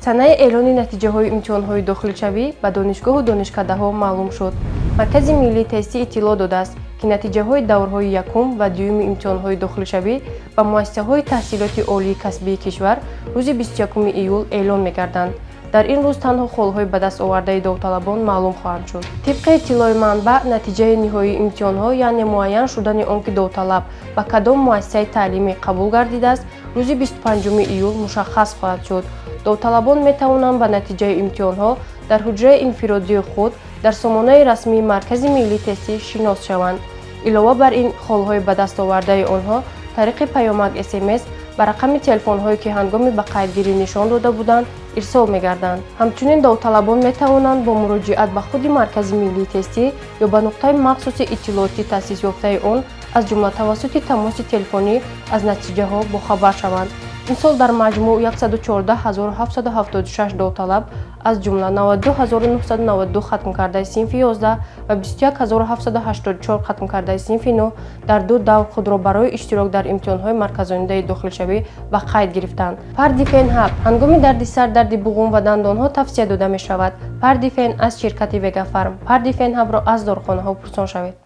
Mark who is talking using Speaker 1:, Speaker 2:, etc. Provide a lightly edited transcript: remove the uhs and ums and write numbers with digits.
Speaker 1: санаи эълони натиҷаҳои имтиҳонҳои дохилшавӣ ба донишгоҳу донишкадаҳо маълум шуд. Маркази миллии тестӣ иттилоъ додааст, ки натиҷаҳои даврҳои якум ва дуюми имтиҳонҳои дохилшавӣ ба муассисаҳои таҳсилоти олии касбии кишвар рӯзи 21 июл эълон мегарданд. дар ин рӯз танҳо холҳои ба даст овардаи довталабон маълум хоҳанд шуд. тибқи иттилои манбаъ, натиҷаи ниҳоии имтиҳонҳо, яъне муайян шудани он ки довталаб ба кадом муассисаи таълимӣ қабул гардидааст, рӯзи 25 июл мушаххас хоҳад шуд. довталабон метавонанд ба натиҷаи имтиҳонҳо дар ҳуҷраи инфиродии худ дар сомонаи расмии Маркази миллии тестӣ шинос шаванд. илова бар ин, холҳои ба дастовардаи онҳо тариқи паёмак смс ба рақами телефонҳое ки ҳангоми ба қайдгирӣ нишон дода буданд ирсол мегарданд. ҳамчунин довталабон метавонанд бо муроҷиат ба худи Маркази миллии тестӣ ё ба нуқтаи махсуси иттилоотӣ таъсисёфтаи он аз ҷумла тавассути тамоси телефонӣ аз натиҷаҳо бохабар шаванд. ин сол дар маҷмӯъ 114776 довталаб аз ҷумла 92992 хатмкардаи синфи 11 ва 21784 хатмкардаи синфи 9 дар ду давр худро барои иштирок дар имтиҳонҳои марказонидаи дохилшавӣ ба қайд гирифтанд. Пардифен ҳаб ҳангоми дарди сар, дарди буғум ва дандонҳо тавсия дода мешавад. Пардифен аз ширкати Вегафарм. Пардифен ҳабро аз дорухонаҳо пурсон шавед.